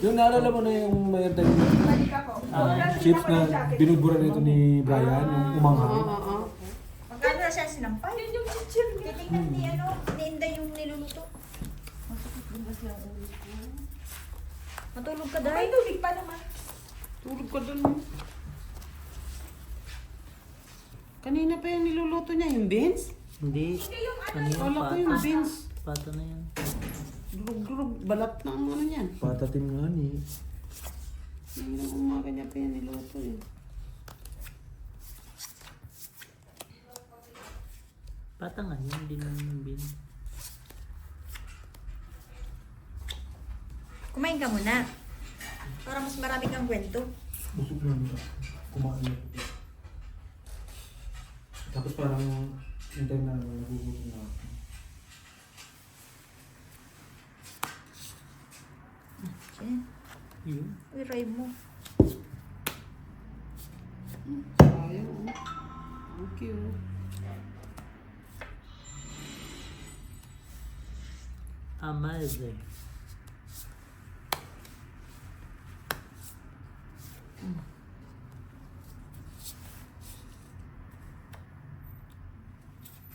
Yung naalala mo na yung may time Balik ako. chips na binubura nito ni Brian, yung umanghang. Magkano na siya sinampay? Yun yung chichir niya. Titingnan ni ni Inday yung niluluto. Matulog ka dahil? May tubig pa naman. Tulog ka dun. Kanina pa yung niluluto niya, yung beans? Hindi. Kanina Wala ko yung beans. Pata na yan. Durog-durog, balat na ang ano niyan. Patatim nga ni. Kanina umaga niya pa yung niluto eh. Pata nga yun, hindi naman yung bin. Kumain ka muna. Para mas marami kang kwento. Busog na nila. Kumain na ito. Tapos parang yung time na nagugutom na ako. Sige. Yun. Uy, ride mo. Sayang oh. Okay oh. Amazing.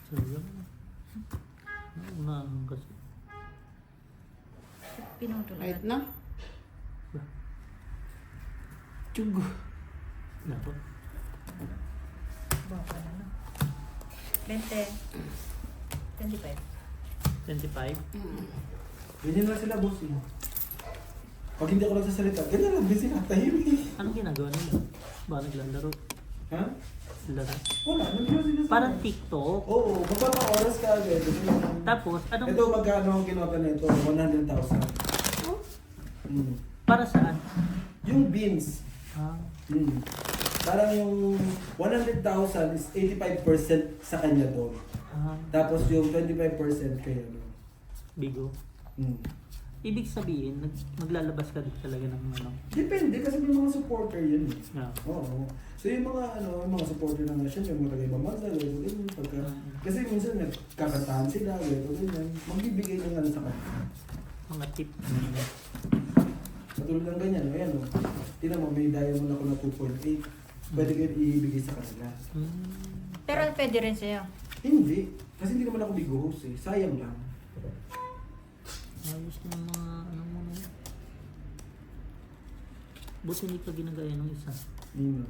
Sayang. Naunahan kasi. Pinuto Right lahat. na? Tsugo. Dapat. Baka na no. 20. 25. 25. Ganyan lang sila, boss. Eh. Pag hindi ako nagsasalita, ganyan lang din sila. Tahimik. Anong ginagawa nila? Ba naglalaro? Ha? Laro? Wala, nag-close sila sa... Parang TikTok. Oo, magpapa-oras ka agad. Tapos, anong... Ito, magkano ang kinota nito? 100,000. Hmm. Para saan? Yung beans. Ah, Hmm. Parang yung 100,000 is 85% sa kanya doon. Tapos yung 25% kay ano. bigo. Hmm. Ibig sabihin, maglalabas ka din talaga ng ano. Depende kasi may mga supporter yun eh. Yeah. Oo. So yung mga supporter ng Russian, yung mga taga-ibamagsa, ganyan, pagka... Kasi minsan nagkakantahan sila, ganyan. Magbibigay ng ano sa kanya. Mga tip. Katulad ng ganyan, ayan o. Tingnan mo, may diamond ako na 2.8. Pwede kayo ibigay sa kanila. Pero pwede rin sa'yo. Hindi. Kasi hindi naman ako big host eh. Sayang lang. Ayos ng mga ano mo na yun. Buti hindi ka ginagaya ng isa. Yun.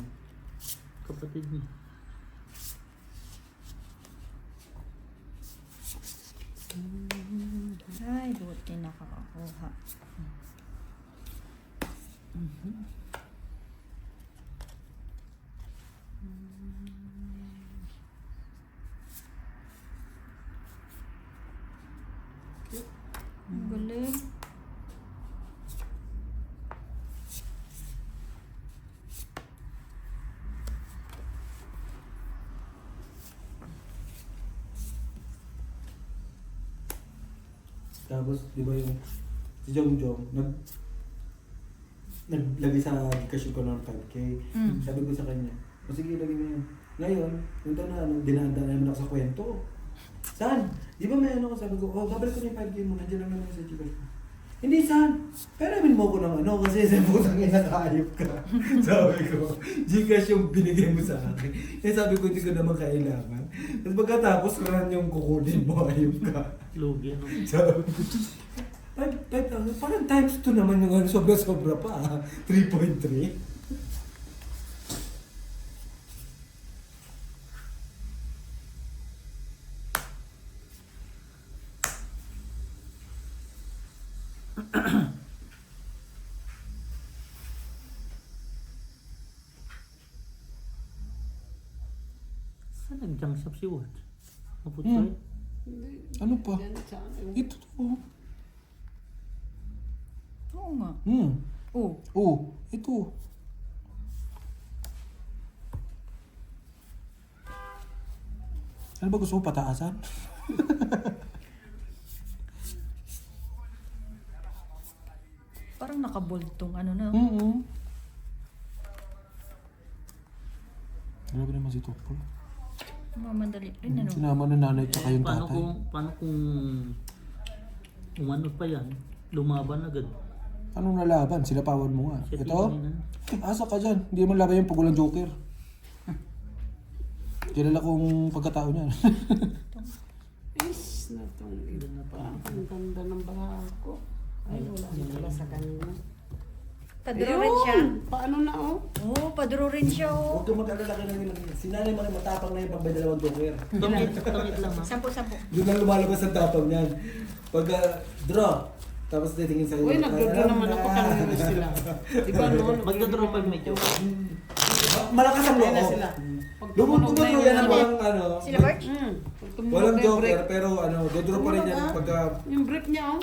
Kapatid niya. Ay, buti nakakakuha. Ang galing. Tapos, di ba yung si Jong naglagay sa Gcash ko ng 5K. Sabi ko sa kanya, o sige, lagay mo yan. Ngayon, yung taon na dinadaan naman ako sa kwento. Saan? Di ba may ano ko? Sabi ko, babalik ko na yung 5K mo, nandiyan lang naman sa Gcash ko. Hindi, saan? Peramin mo ko ng ano, kasi sa putang ina nakayop ka. Sabi ko, Gcash yung binigay mo sa akin. Eh sabi ko, hindi ko naman kailangan. Tapos pagkatapos, run yung kukunin mo, ayop ka. Lugi, ano? Sabi ko, 5,000, parang times 2 naman yung ano, sobra-sobra pa. 3.3. Saan nag-junk shop si Ward? Maputsoy? Ano pa? Yan, saan? Ito to. Oo nga. Oh. Oh, ito. Ano ba gusto mo pataasan? Parang nakabold tong ano na. Grabe naman si Topol. Mamadali rin ano. Sinama ng nanay at yung Paano tatay. kung umano pa yan, lumaban agad. Anong nalaban? Sinapawan mo nga. Siya Ito? tingin Asa ka dyan. Hindi mo laban yung pagulang joker. Kilala kong pagkatao niya. Is, na tong ina na pa. Ang ganda ng baha ko. Ay, wala na pala sa kanina. Paduro rin siya. Paano na oh? Oo, paduro rin siya oh. Huwag kang mag-alala ka lang. Sinanay mo rin matapang na yung pag may dalawang joker. Tungit lang ha. 10. Doon lang lumalabas ang tapang niyan. Pag draw, tapos titingin sa'yo. Uy, nagdodraw naman ako kanina sila. Di ba no? Magdodraw pag medyo. Malakas ang Ayun na loob. sila. Pag Lumutog tumunog na yung yan ang walang ano. Sila Birch? Pag tumunog Walang na yung joker, break. pero ano, dodraw pa rin yan Tumunog, pagka... Yung brief niya oh.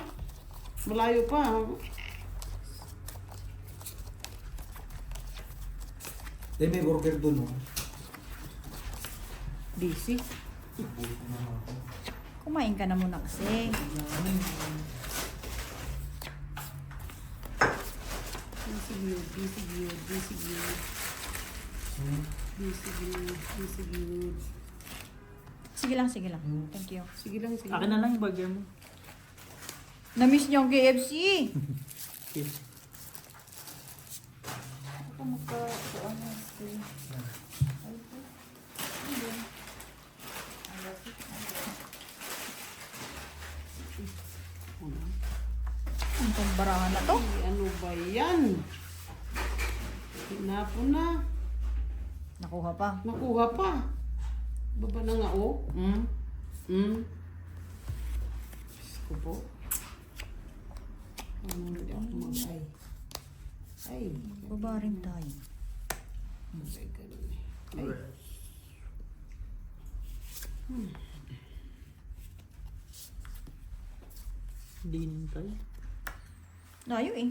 Malayo pa. Dahil may worker doon, oh. Busy. Kumain ka na muna kasi. Busy good, busy good, busy good. Busy good, busy good. Sige lang, sige lang. Thank you. Sige lang, sige Akin lang. na lang yung burger mo. Na-miss niyo ang KFC. Yes. Ako magka-ano si... Ang pambarahan na to. Ay, ano ba yan? Hinapo na. Nakuha pa. Nakuha pa. Baba na nga oh. Diyos ko po. Ano hindi ako mag-ay. Ay. Baba rin tayo. Ay, ganun eh. Ay. Hindi nintay. Layo eh.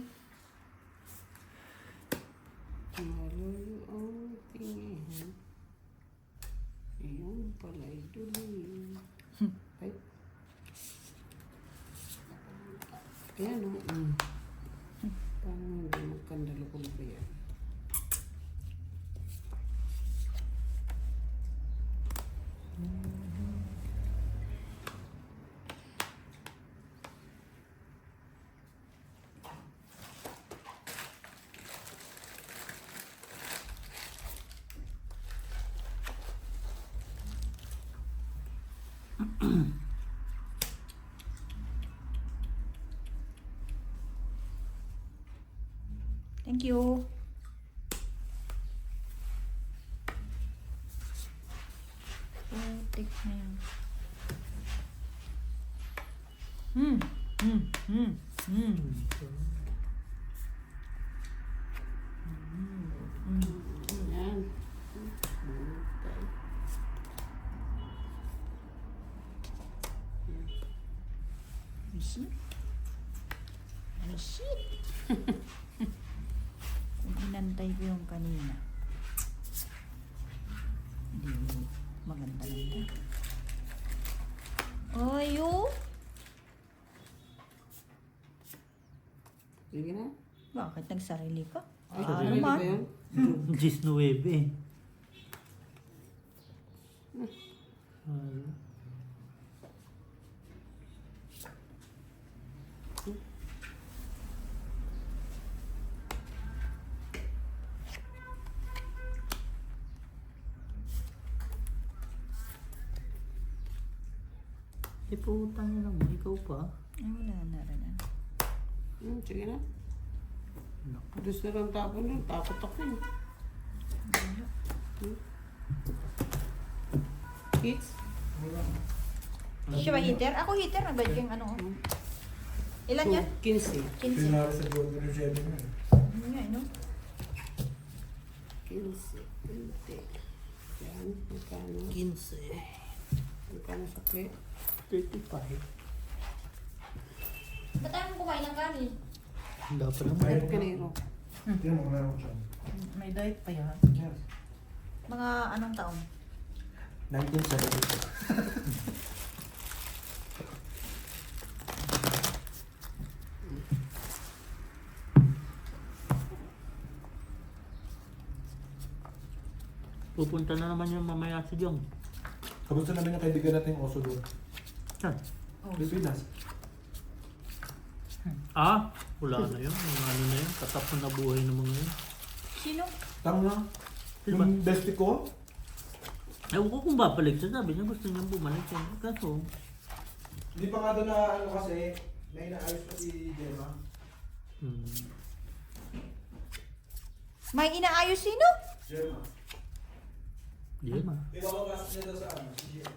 Malayo ang tingin. Iyon pala'y duloy. Ay. Ayan o. Paano hindi magkandalo ko ba yan? Thank you. Putik na yan. Ayan. Receipt? Receipt? Kung inantay ko yung kanina. Hindi maganda-ganda. Ayo! Sige na. Bakit nagsarili ka? Ay, Ah, sarili ba naman. yun? 19. Iputang na lang mo, ikaw pa. Ay, wala na rin. Sige na. Naku. Gusto na lang tapon yun. Takot ako yun. Kids? Siya ba heater? Ako heater. Nabad yung ano. Ilan yan? 15. 15. Pinari sa joker yung 7 na. Ano nga, no? 15. 20. Yan. Magkano? 15. Magkano sa plate? 35. Ba't tayo kumain ng kanin? Dapat naman. Kahit kanino. Hindi mo meron ko siya. May diet pa yan. Yes. Mga anong taon? 1972. Pupunta na naman yung mamaya si Jong. Kamusta namin yung kaibigan natin yung oso doon? Saan? Pilipinas. Ah, Wala na yun. Yung ano na yun. Tatapon na buhay ng mga yun. Sino? Tanga. Diba? Yung bestie ko, Ewan ko kung babalik siya. Sabi niya gusto niyang bumalik siya. Kaso, hindi pa nga doon na ano kasi, may inaayos pa si Gemma. May inaayos sino? Gemma. di ma. Ibabagas niya daw sa ano, si Gemma.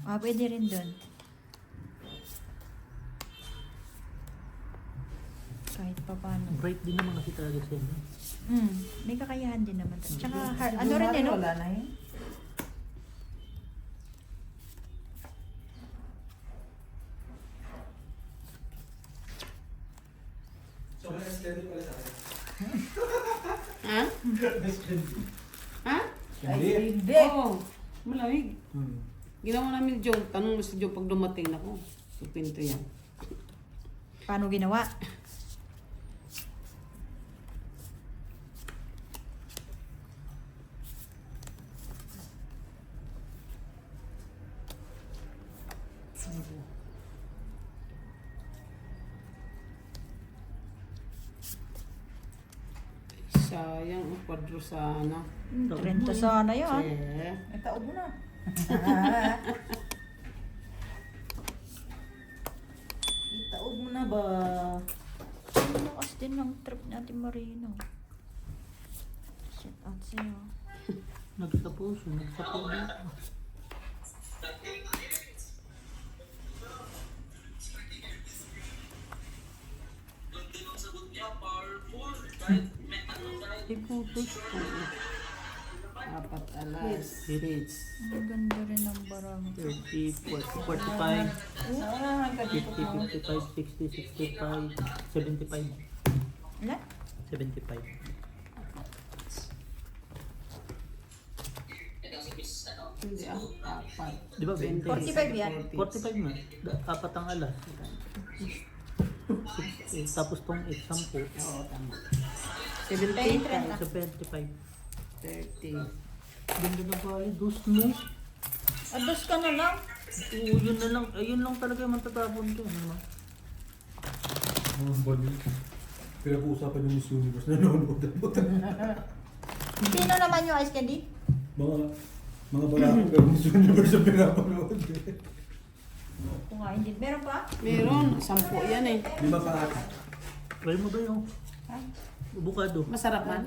Ah, pwede rin doon. Kahit pa paano. Bright din naman kasi talaga siya. no? May kakayahan din naman. Tsaka, ano rin eh, no? Wala na yun. So, may steady pala sa akin. Ha? Best friend. Ha? Hindi. Hindi. Oo. Malamig. Hmm. Ginawa namin ni Joe. Tanong mo si Joe pag dumating na ko. Sa pinto yan. Paano ginawa? Sayang ang kwadro sana. 30 sana yun. Eh. Itaob mo na. Itaob mo na ba? Ang lakas din ng trip natin Marino. Shit out sa'yo. Nagsapo siya. Nagsapo dito. Ay, putos. Apat alas. Hits. Ang ganda rin ng barang. 30, 40, 45, 50, 55, 60, 65, 75. Ilan? 75. Hindi ah. Apat. Di ba 20? 45 yan? 45 nga. Apat ang alas. 60, tapos tong 8, 10. Oo, tama. 30. 75. 30. Ganda na bali. Dos no? Ados ka na lang. Oo, yun na lang. Ayun lang talaga yung matatapon ko. Ano? Mga bali. Pinag-uusapan yung Miss Universe. Nanonood ako. Sino naman yung ice candy? Mga balakang pero Miss Universe ang pinapanood. Kung nga hindi. Meron pa? Meron. 10 yan eh. 5 pa ata. Try mo ba yung Ay. bukado? Masarap man.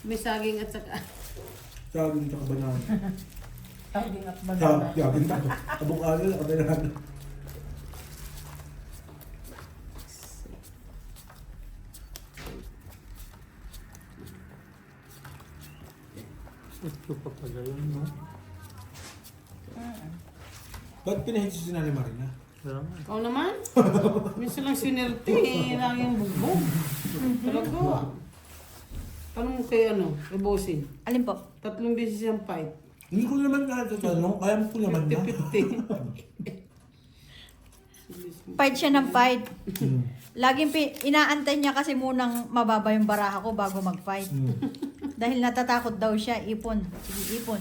May saging at saka. Saging tsaka banana. Saging at Saging tsaka abukado at banana. Ito pa pala yun, no? Ba't pinahit si Sinali Marina? Kaya nga. Ikaw naman? Minsan lang sinerte eh. Laging bugbog. Talaga. Tanong mo kay ano? Kay Bossing. Alin po? 3 beses yung fight. Hindi ko naman nakatatanong, kaya mo ko naman na. 50-50. Fight siya ng fight. Hmm. Laging inaantay niya kasi munang mababa yung baraha ko bago mag-fight. Hmm. Dahil natatakot daw siya, ipon. Sige, ipon.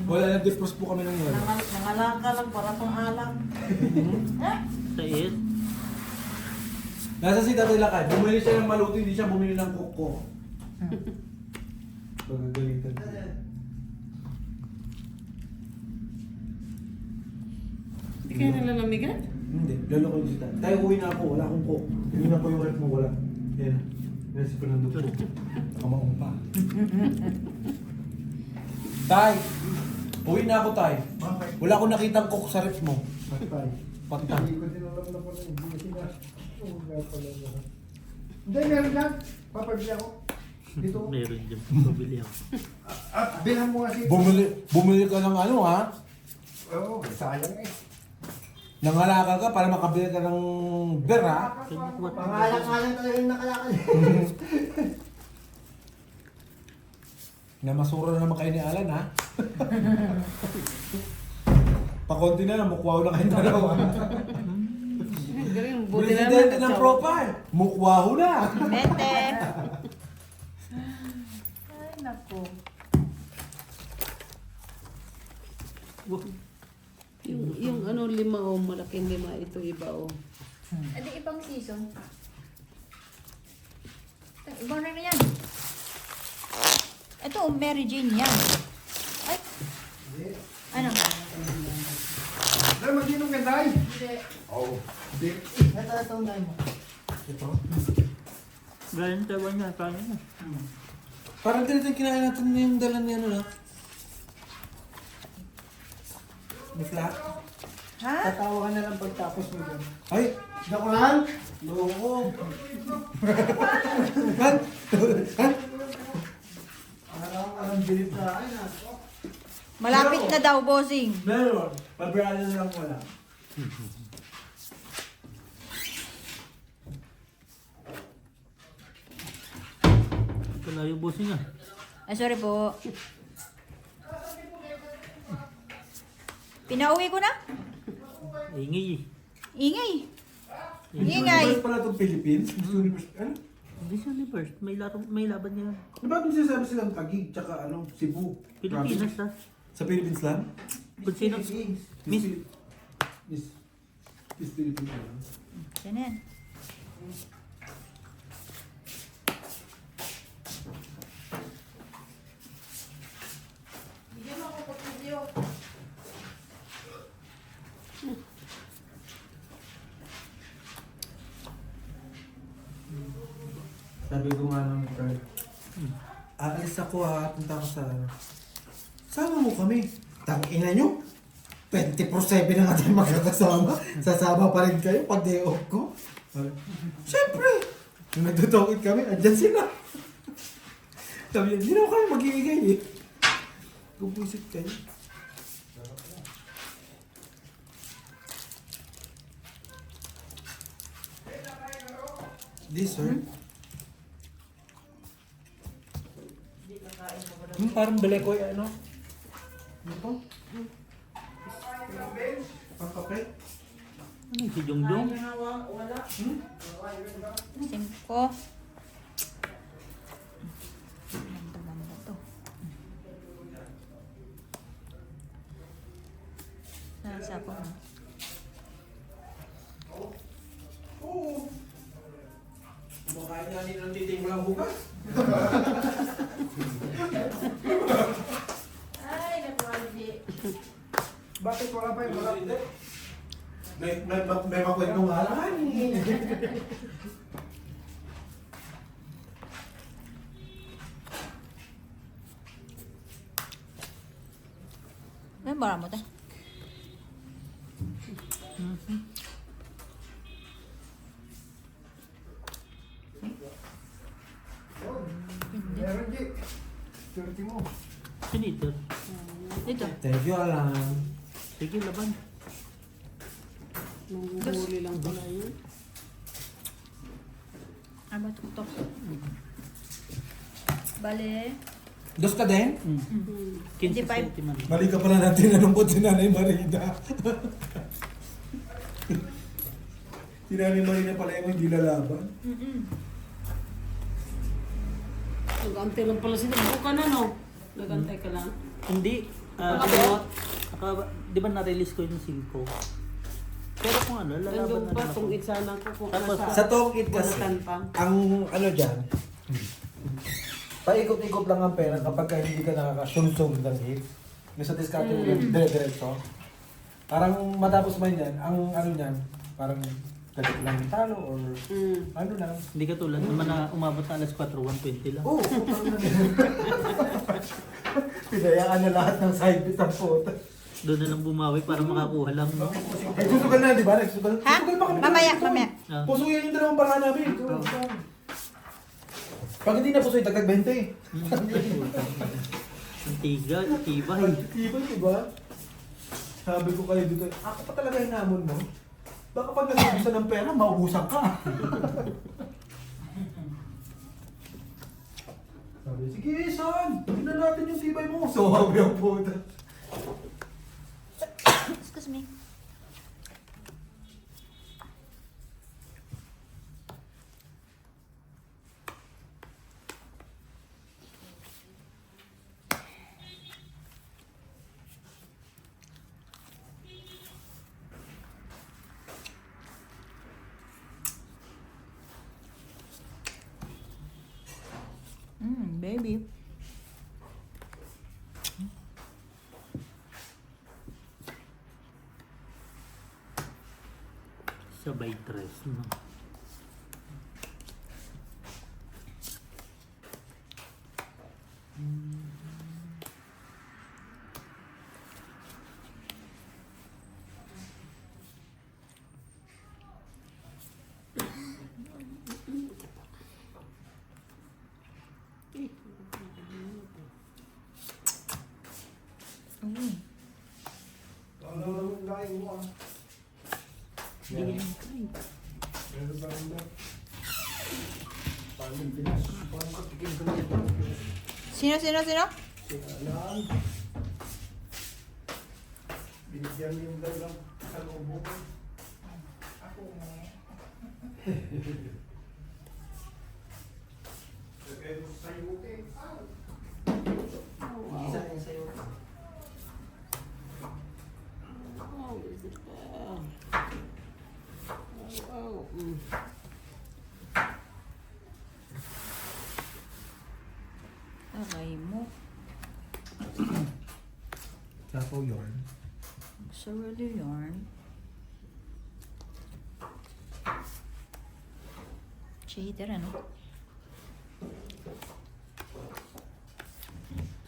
Wala na defrost po kami ng yun. Nangalaka lang para pang alam. Sa it, Nasa si Tatay Lakay, bumili siya ng maluto, hindi siya bumili ng koko. Pagagalitan. Hindi kayo nalalamigan? Hindi, lalo ko yung si Tatay. Tayo uwi na ako, wala akong coke. Uwi na ko yung rep mo, wala. Yan. Nasi pa ng dugo. Kamaong pa. Tay! Uwi na ako, Tay. Wala akong nakitang coke sa rep mo. Patay. Patay. Hindi, meron lang. Papabili ako. Dito. meron dyan. Pabili ako. At bilhan mo kasi. Bumili ka ng ano, ha? Oo, sayang eh. Nangalakal ka para makabili ka ng beer, ha? Pangalang-alang talaga yung nakalakal. Namasura na naman kayo ni Alan, ha? Pakonti na lang, mukwaw na kayo dalawa. Galing, buti na Presidente naman. ng Propar, mukwaho na. Bete! Ay, naku. Yung Yung ano, lima o malaking lima. Ito iba o. Adi ibang season. Ibang rin na yan. Ito, Mary Jane yan. Ay, ano? Dahil mag-inom ka, Day. Hindi. Oo. Hindi. Ito ang mo. Ito. Galing Taiwan niya, kaya niya. Parang ganito yung kinain natin yung dala ni ano na. Ni Flat. Ha? Tatawa ka na lang pagtapos mo dyan. Ay! Dako lang. Loko! Han? Han? Parang bilip na akin ah. Malapit na daw, bossing. Meron. Pabrala na lang wala. Wala yung bossing niya. Ay, sorry po. Pinauwi ko na? Ingay eh. Ingay. Miss Ingay. Universe pala itong Philippines. Miss Universe. Ano? Hindi siya ni first. May laban niya. Di ba kung sinasabi silang Taguig, tsaka ano, Cebu? Pilipinas ha. Sa Philippines lang? Kung sino, Miss, Miss Philippines. Yan yan. Sabi ko nga ng Carl, aalis ako ha, punta ko sa... Sama mo kami. Tangina nyo. 24/7 na nga tayo magkakasama. Sasama pa rin kayo pag day off ko. Siyempre! Nung nagtutokit kami, andyan sila. Sabi niya, hindi na kayo mag-iigay eh. Kupusit kayo. This, sir? Parang belekoy ano? Ito? Pangkape? ano si Jongjong? Singko. Ganda to. Nasa ako. Oo. Kumakain nga nila ng titing walang bukas. Ay, nakuha Bakit wala pa yung wala? May makwento nga lang eh. May bara mo ta. Meron, G. Swerte mo. Sinito. Dito. Thank you, Alan. Sige, laban. Nanguhuli lang pala yun. Ano ba ito? Bale. Dos ka din? 15 25. cm. Mali ka pala natin nanumpot si Nanay Marina. Si Nanay Marina pala yung hindi lalaban. Nag-antay lang pala sila. Buka na no? Nag-antay ka lang. Hindi. Di ba na-release ko yung 5? Pero kung ano, lalaban Nandun na pa, naman ako. tungit sana ko kung Tapos, nasa Sa tongkit kasi, Bulatan pa. ang ano dyan, paikot-ikot lang ang pera kapag ka hindi ka nakakasumsum ng hit. Yung sa diskarte mo yan, dire-diretso. Parang matapos man yan, ang ano niyan, parang galit lang yung talo or ano lang. Hindi ka tulad naman na umabot na alas 4, 120 lang. Oo, parang na pinayaan na lahat ng side bit ang puta. Doon na lang bumawi para makakuha lang. No? Ay, susugal na, di ba? Susugal. Ha? Susugal pa kami. Mamaya, mamaya. Ah. Pusuyan yung dalawang baka namin. Pag hindi na pusoy, dagdag 20. Ang tiga, tibay. Iba, di ba? Sabi ko kayo dito, ako pa talaga hinamon mo. Baka pag nag-ubusan ng pera, maubusan ka. Sabi, sige, son. Tignan natin yung tibay mo. So, sabi ang puta. Excuse me. baby. Sabay tres, no? Mm. Ano naman lain mo ah. Hindi lang tayo. Meron ba rin ba? Paano yung Pinas? Paano katikin ka niya? Sino? Si Alan. Binigyan niyo yung dalang kalubungan. Ako nga. Lagay mo sa sayote. Isa na yung sayote. Oh, is it oh, Aray mo. Sapaw yun. Sarili yarn. Cheater, ano?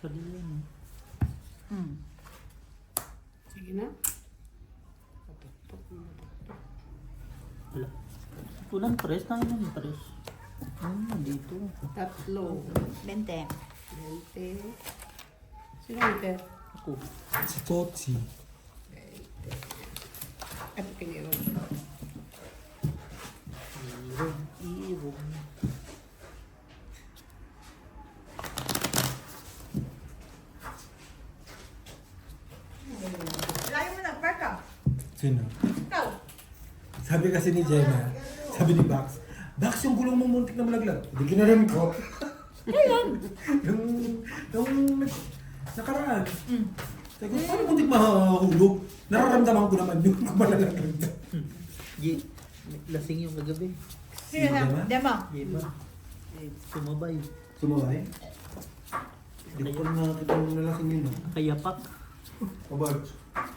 Sarili yan, Hmm. Sige na. Wala. Kulang tres, tangin na yung tres. Dito. Tatlo. 20. 20. Sino ito? Ako. Si Totsi. At kiniwan. Irong. Layo mo na, park ka. Sino? Ikaw. Sabi kasi ni Jenna, sabi ni Bax, Bax, yung gulong mo muntik na malaglag. Hindi ginaram ko. yung nakaraan. Sabi ko, paano muntik mahulog? Nararamdaman ko naman yung malalaglag na. Lasing yung kagabi. Sino na? Dema? Dema. Diba? Sumabay. Sumabay? Hindi ko pa nakakita ng lalaking yun. Kayapak. Kabag.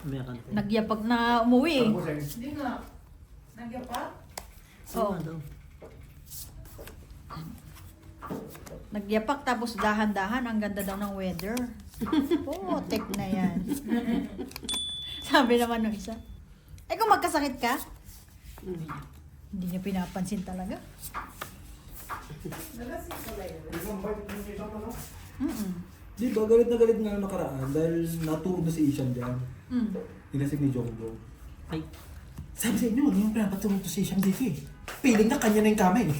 Meron. Nagyapag na umuwi. Tapos eh. Hindi nga. Nagyapag? Oo. Oo. Nagyapak tapos dahan-dahan. Ang ganda daw ng weather. Putek na yan. Sabi naman ng isa. Eh kung magkasakit ka, hindi niya pinapansin talaga. Isang bite yung isang ano? Mm-mm. Di ba, galit na galit nga nakaraan dahil natulog na si Ishan dyan. Mm. Nilasing ni Jongbo. Ay, Sabi sa inyo, yung pinapatulog to si Ishan dito eh. Piling na kanya na yung kamay.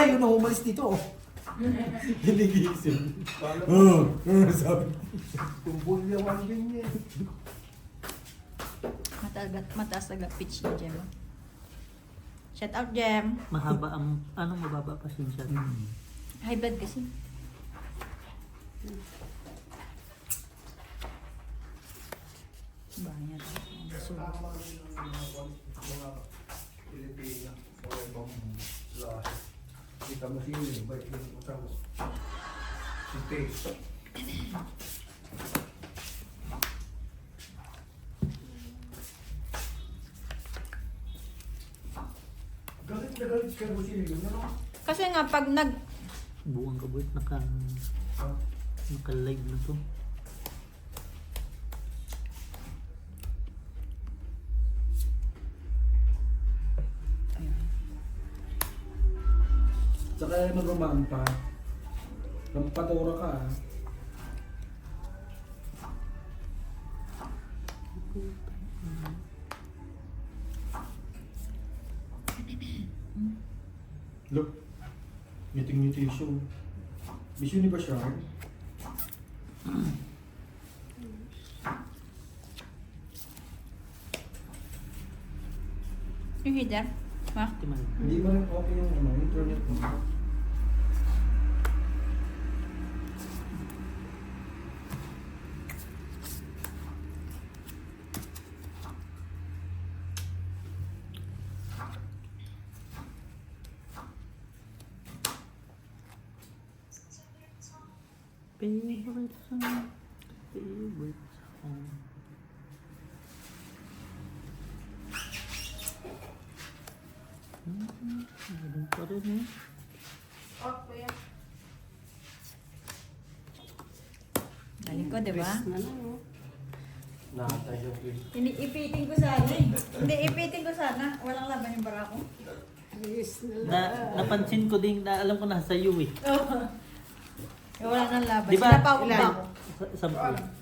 Ayaw na umalis dito. Hinigising. Sabi. Tumbol niya one din niya. Mataas agad pitch ni Jem. Shout out, Jem. mahaba ang, mababa pa siya. High blood kasi. Banyak. So, Tama rin ng mga Pilipina. O ibang lahat. Kita mo siya yun. Bite yung usang mo. Si Taste. Galit na galit ka mo siya yun. Ano? kasi nga pag Buwang kabuit, Ha? naka-live na to. Saka mag-roman pa. Magpatura ka ah. Look. Ngiting-ngiti siya. Miss Universe siya. yung heater, ma? Timan. Hindi ba okay yung internet mo? Favorite song. Favorite song. Ganun pa rin eh. Galing ko, di ba? Rest na lang, oh. Nakatay yung clip. Ipitin ko sana eh. Hindi, ipitin ko sana. Walang laban yung barako. Rest na lang. Napansin ko din na alam ko nasa iyo eh. Wala nang laban. Di ba? Sinapawag Ilan? ba ako?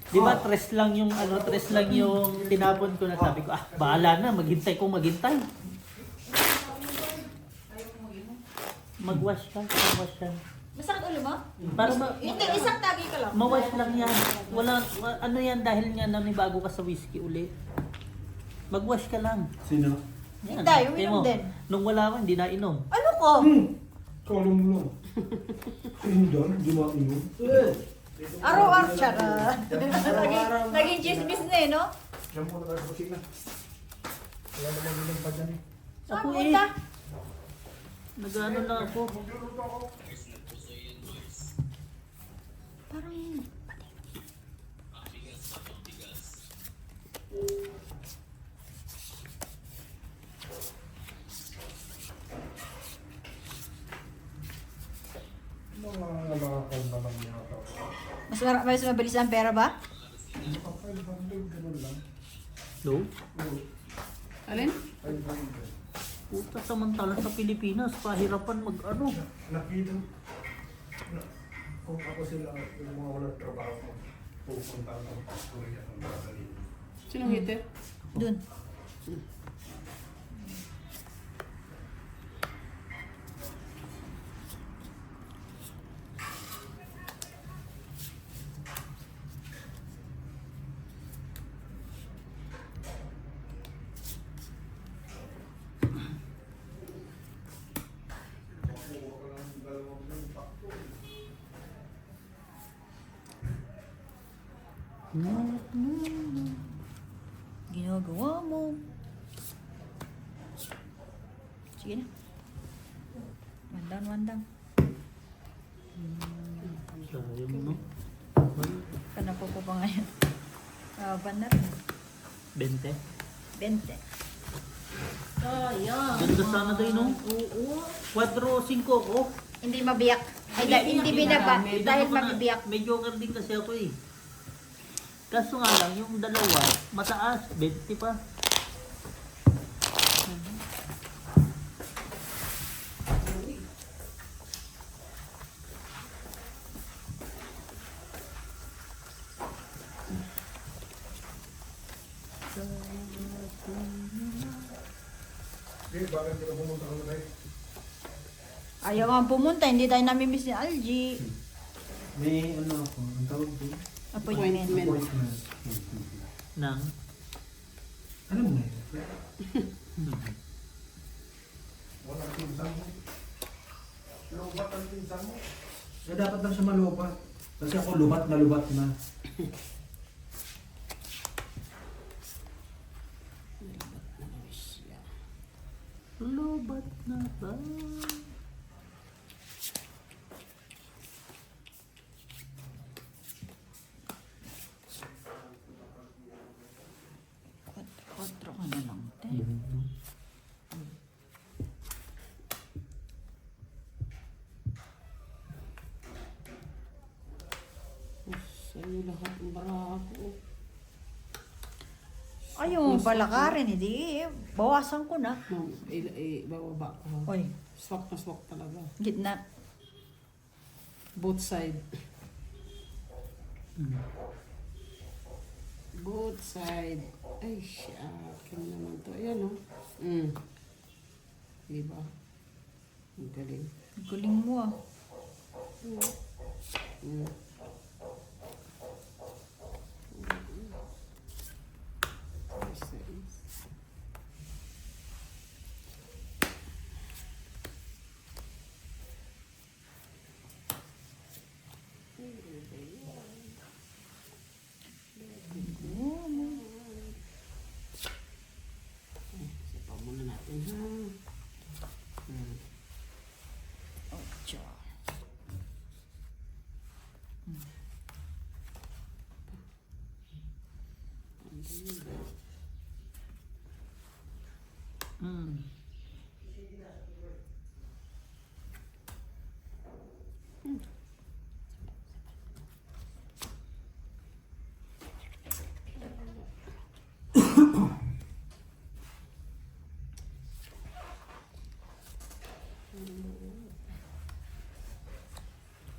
Di ba tres lang yung tres lang yung tinapon ko na sabi ko, bahala na, maghintay kung maghintay. Magwash ka, magwash ka. Masakit ulo mo? Para Hindi, isang tagi ka lang. mawash lang yan. Ano yan dahil nga nanibago ka sa whiskey uli. Magwash ka lang. Sino? Yan. Hindi, uminom Tingnan mo, din. nung wala ko, hindi na inom. Ano ko? Kolong mo lang. Hindi, hindi mainom. Araw-araw siya ka. Naging chismis na eh, no? Diyan muna tayo sa kusina. Wala naman yung pa dyan eh. Saan Ako punta? Nag-ano lang ako. Magluluto ako. Parang... Mga nakakal naman yata. Mas mabilis ang pera ba? Ang 500, ganun lang. No? Oo, Alin? 500. Puta, samantala sa Pilipinas, pahirapan mag-ano. Nakita. Kung ako sila, yung mga walang trabaho, pupunta ako sa Korea ng dadalhin. Sinong heater? Dun. Ginagawa mo. Sige na. One down. Sayang, no? Kanapo ko pa ngayon. Ban na rin. 20. 20. Sayang. Ganda sana tayo, no? Oo. 4-5 ko. Hindi mabiyak. Ay, hindi binaba. Dahil mabibiyak. May joker din kasi ako eh. Kaso nga lang, yung dalawa, mataas, 20 pa. Hindi, bakit hindi ka pumunta ka na tayo? Ayaw nga pumunta. Hindi tayo namimiss ni Algie. May ano ako, ang tawag doon? Appointment. Appointment. Nang, Ano mo na yun? Walang pinsan mo. Lubat ang pinsan mo. Eh, dapat lang siya malupat. Kasi ako lubat na lubat na. lobat na ba? Kwatro ka na lang, te. Sa'yo lahat ng barako. Ayaw mo balakarin, hindi. Bawasan ko na. No, bababa ko. Oy, Swak na swak talaga. gitna. Both side. Hmm. Both side. Ay, akin naman to. Ayan, oh. Diba? Ang galing. Galing mo ah. Mm. Sipa muna natin, ha? Ocho.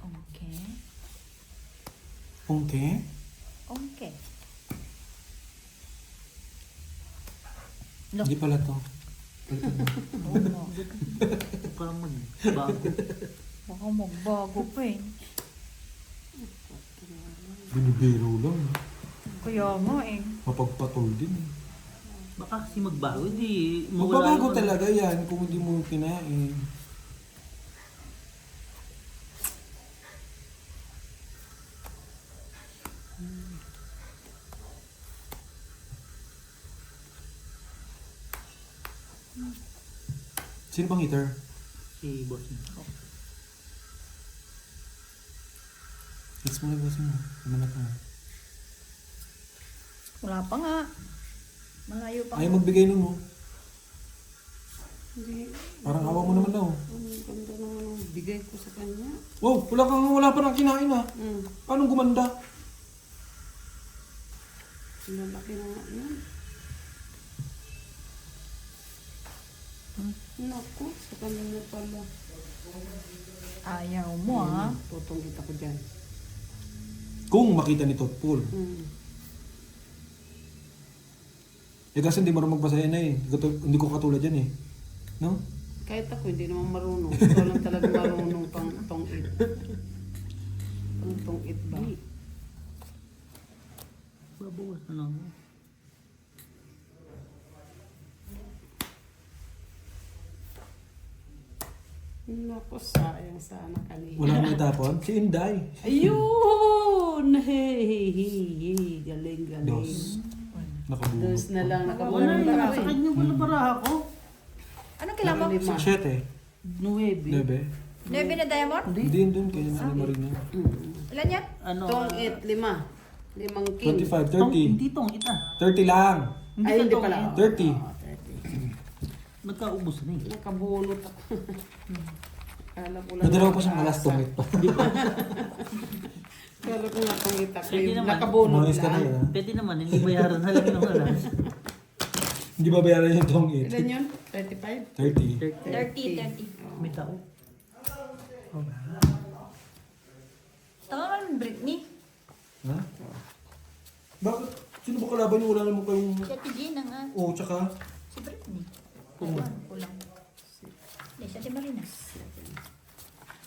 Okay. Okay? Okay. Look. Hindi pala to. Oo. Parang magbago. Baka magbago pa eh. Binibiro lang. Kaya nga eh. Mapagpatol din. Baka kasi magbago, di mawala Magbabago yung- talaga yan kung hindi mo kinain. Sino bang eater? Si boss niya. Let's mo na bossing mo. Ano na tayo? Wala pa nga. Malayo pa Ayaw nga. magbigay nun mo. Hindi. Parang awa mo naman daw. Ang ganda naman ang bigay ko sa kanya. Wow, wala pa nang kinain ah. Paano gumanda? Lalaki na nga yan. Naku, sa kanya mo pala. Ayaw mo ah. Tutong kita ko dyan. Kung makita ni Totpol. Eh kasi hindi marunong magbasa yan eh. Hindi ko katulad yan eh. No? Kahit ako, hindi naman marunong. Ito lang talaga marunong pang tong-it. Pang tong-it ba? Babawas na lang. Naku, sayang sana kanina. Wala nang itapon? Si Inday. Ayun! Hey, hey, hey. Galing, galing. Dos. Nakabuno. Dos na lang. Wala Nakabulan yun. pa Sa rin. kanya wala baraha ko. Anong kailangan mo? Lima. Siyete. 9. Debe. Nebe na diamond? Hindi yun dun. Kaya naman marin yan. Ilan yan? Ano? Tong-it, 5. 5 king. 25, Tong, 30. hindi tong ita. 30 lang. Ay, hindi tong pala. it. 30. Oo, 30. Nagkaubos na eh. Nakabunot ako. Kala ko lang. Nadalaw pa siyang alas tungit pa. Kala ko nga tong itak. Pwede naman. Nakabunot Umayos ka na lang. yun ah. Pwede naman, hindi bayaran na lang yung alas. Hindi babayaran yung tungit. Ilan yun? 35? 30. 30. May tao. Tama ka naman, Britney. Ha? Bakit? Sino ba kalaban yung wala naman kayong... Si Ate Gina nga. Oo, tsaka... Si Britney. Kumo. Kulang. Hindi, si Ate Marina.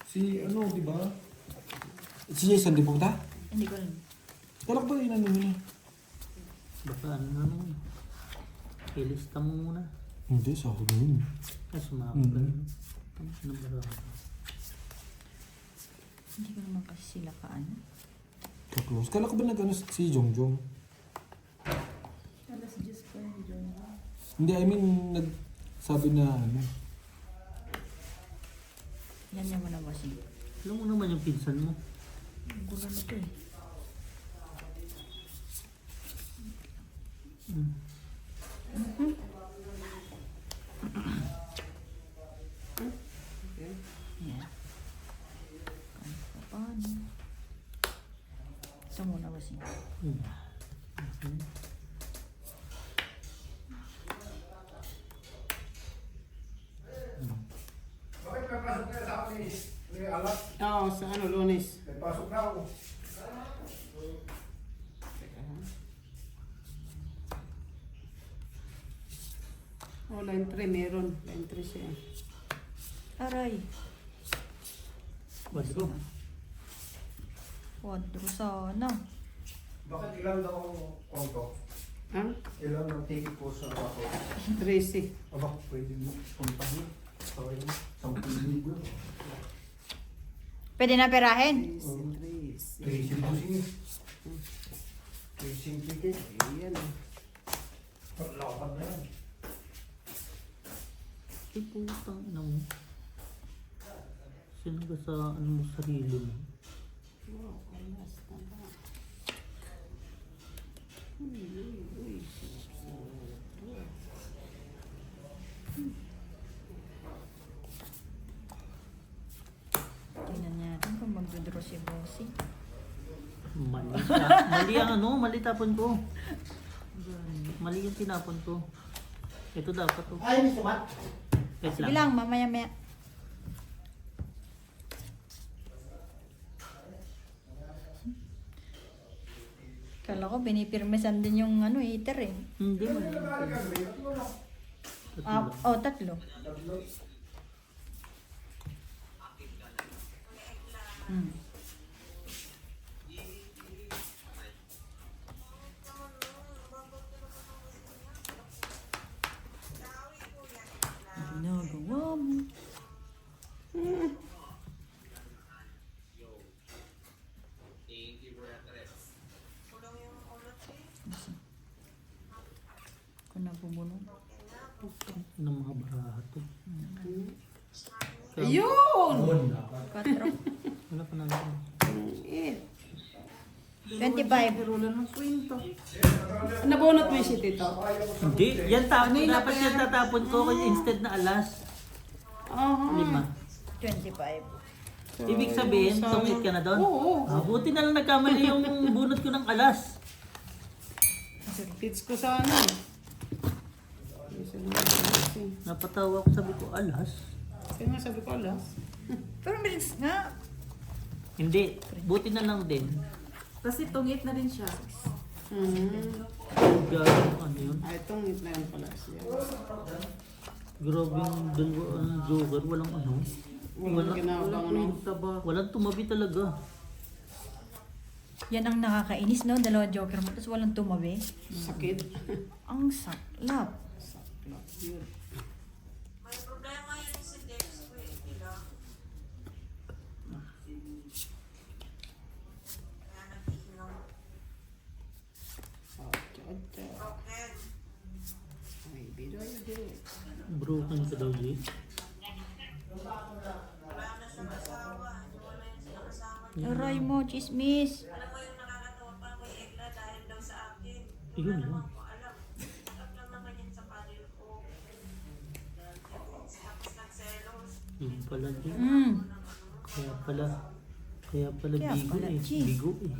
Si ano, di ba? Si Jason, di punta? Hindi ko alam. Wala ba yun ano yun? Baka ano naman. Ilista mo muna. Hindi, sahod na yun. Ay, sumama ka. Ano baraha? Hindi ko naman kasi sila kaano. Ka-close. Kala ko ba nag-ano si Jongjong? Hindi, I mean, nagsabi na ano. Yan niya mo na bossing. Alam mo naman yung pinsan mo. Ang gulo na to eh. Yan. Kahit pa paano. Isa muna bossing. Bakit may pasok na sa akin eh? May alat. Oo, sa ano, Lunes. May pasok na ako. Oh, line 3 meron. Line 3 siya. Aray. Wala ko. Wadro sana. Bakit ilan daw ang konto? Ha? Ilan ang ticket ko sa ako? 13. Aba, pwede mo puntahin. Sorry, 10,000. Pwede na perahin? 13. Tracing po siya. Tracing ticket. Ayan. Lakad na yan. Ay, putang ina mo. Sino ka sa ano mo sarili mo? Wow, alas na ba? Tingnan natin kung magdodraw si bossing. Mali. Mali ang ano, mali tapon ko. Mali yung tinapon ko. Ito dapat to. Ay, may sumat. Wait Sige lang. lang, mamaya-maya. Kala ko, binipirmesan din yung ano, heater eh. Hindi mo. Tatlo. Hmm. Ginagawa mo. Kung nabubulong. Ng mga baraha to. Ayun! 4. Wala pa namin. Eh, 25. nabunot mo yung si Tito? Hindi. Yan tapon. Dapat yan tatapon ko kasi instead na alas. Aha. 5. 25. Ibig sabihin, tungit ka na doon? Oo. Buti na lang nagkamali yung bunot ko ng alas. Kids ko sana. Napatawa ko, sabi ko, alas? Kaya nga sabi ko, alas. Pero bilis nga. Hindi. Buti na lang din. Kasi tungit na rin siya. Gano'n, ano yun? Ay, itong hit na yan pala siya. Grabe yung dalawa, joker. Walang ano. Walang ginabang, no? Walang tumabi talaga. Yan ang nakakainis, no? 2 joker mo, tapos walang tumabi. Sakit. Ang saklap. Saklap yun. Ay, bido. Broken ka daw, Jay. Aray mo, chismis. Yun lang. Yun pala, Jay. Kaya pala Kaya bigo pala, eh. Jay. Bigo eh.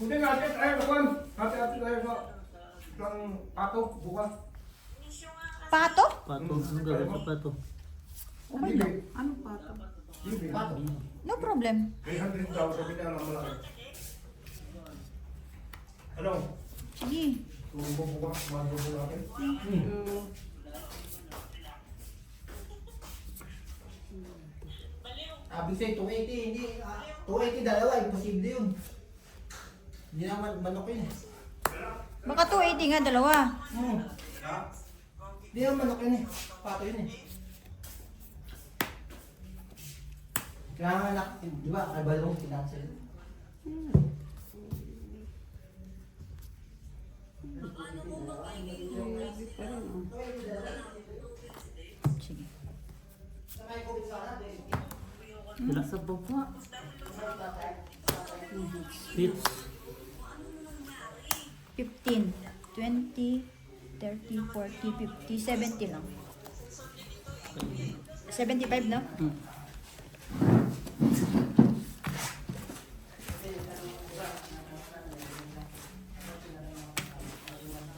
Hindi nga, ate, tayo naman. Ate tayo ng pato, bukas. Pato? Pato, anong gagawin sa pato? Okay lang. Anong pato? Pato. No problem. 300 daw, sabi niya lang malaki. Ano? Sige. Tubo bukas, madubo natin. Sabi sa'yo, 280, hindi. 280 dalawa, imposible yun. Hindi naman manok yun. Baka 280 nga, 2. Hindi naman manok yun eh. Pato yun eh. Kaya nga anak, di ba, kabalong kinansel. Sige. Wala sa baba. Hits. 15, 20, 30, 40, 50, 70 lang. 75 na?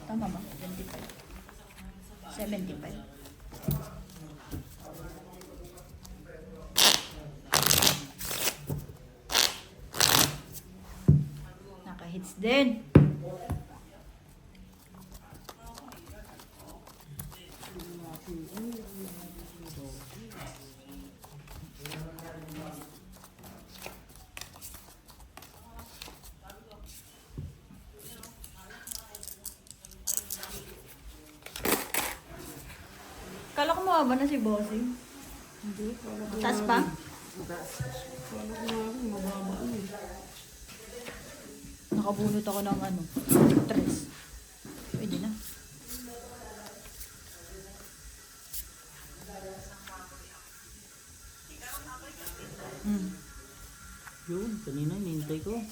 Tama ba? 25. 75. Naka-hits din. Kala ko mababa na si Bossing. Hindi, wala ko. Taas pa? Wala ko nga rin, mababa ano eh. Nakabunot ako ng ano, 3. Pwede na. Yun, kanina hinihintay ko.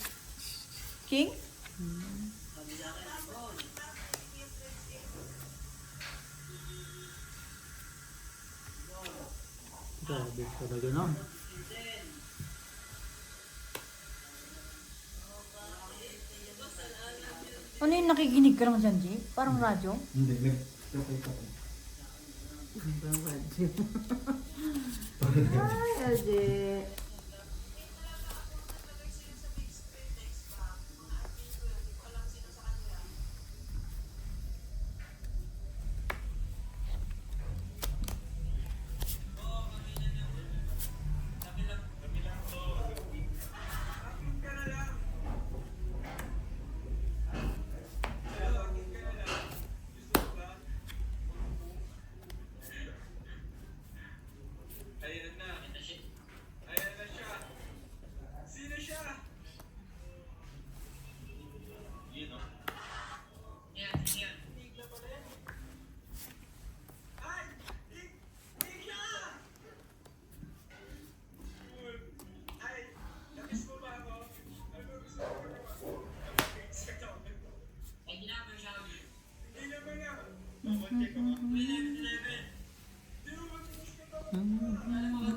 King? Grabe talaga no. Ano yung nakikinig ka lang dyan, Jay? Parang radyo? Hindi, nag-report ako. Ibang radyo. Ay, Ade.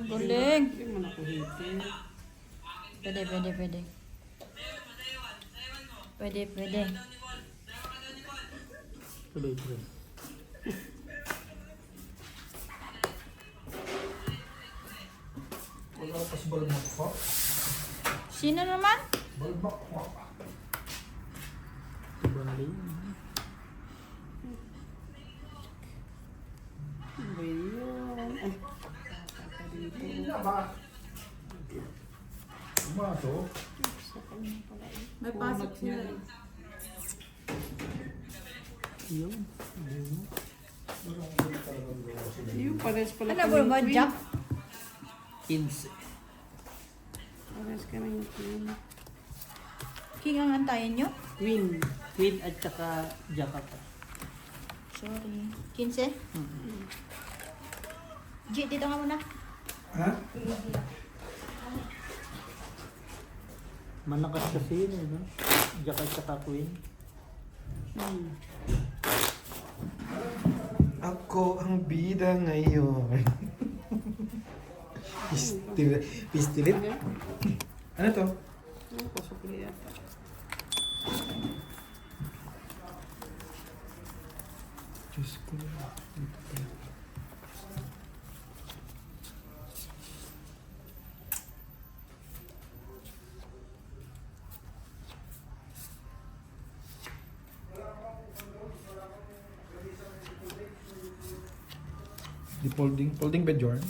Galing. Hindi mo nakuhitin. Pwede, pwede, pwede. Pwede, pwede. Tuloy-tuloy. Wala ka sa balbak pa. Sino naman? Balbak pa. Tubali. Ano ba yun? Ay, Hindi na ba? Umato. May pasok siya. Yun. yung pares pala Ano ba ba, Jack? 15. Pares kami yung queen. King ang antayin nyo? Queen. Queen at saka Jack ako. Sorry. 15? G, dito nga muna. Ha? Malakas kasi yun eh, no? Jack at saka Queen. Ako ang bida ngayon. Pistilit? Ano to? Ano, pasok na yata. Diyos ko. Di folding bed yarn.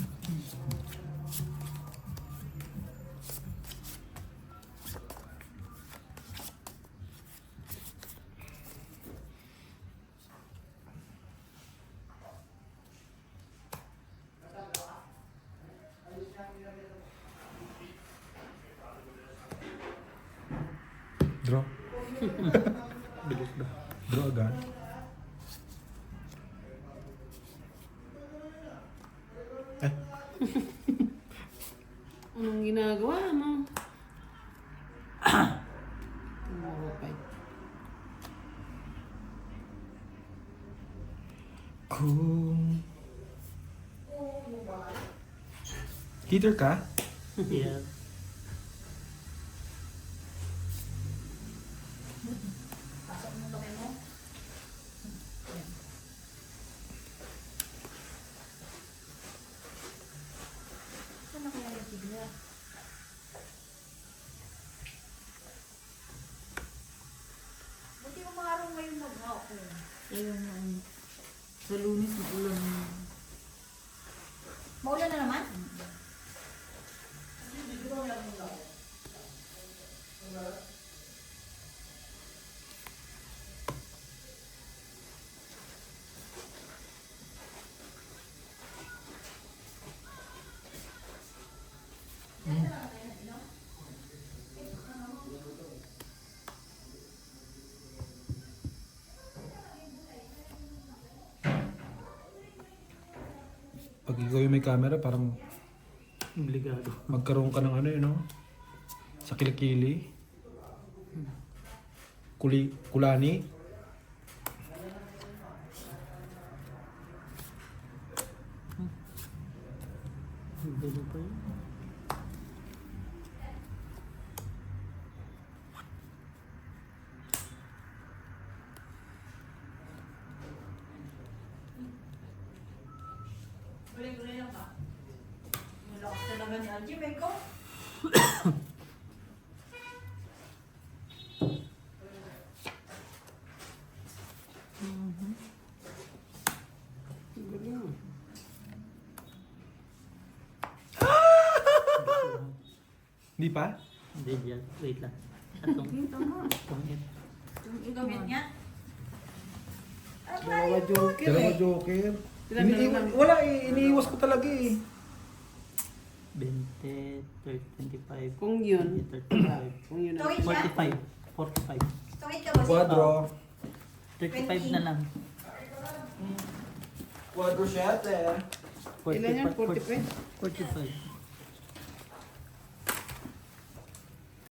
Draw. Bilis ba? Draw agad. Anong ginagawa mo? Tumawapay. Kung... Heater ka? Yeah. Ano kaya yung sigla? Buti yung mga araw ngayon mag-hapon. Ayun ang sa Lunes na ulan. Maulan na naman? Pag ikaw yung may camera, parang Obligado. magkaroon ka ng ano yun, no? Sa kilikili. Kulani. Ganun pa yun. Algie, may ko. Ang galing. Hindi pa? Hindi yan. Wait lang. Atong, Ito nga. atong it. Gawin nga. Dalawa joker Dalawa eh. joker. Ilan na lang? Wala eh, iniiwas ko talaga eh. 20, 30, 25, Kung yun, 35, kung yun. Tungit siya? 45, 45. Tungit ka ba? Quadro. 35 na lang. Quadro siya, te. Ilan yan? 45. 45? 45.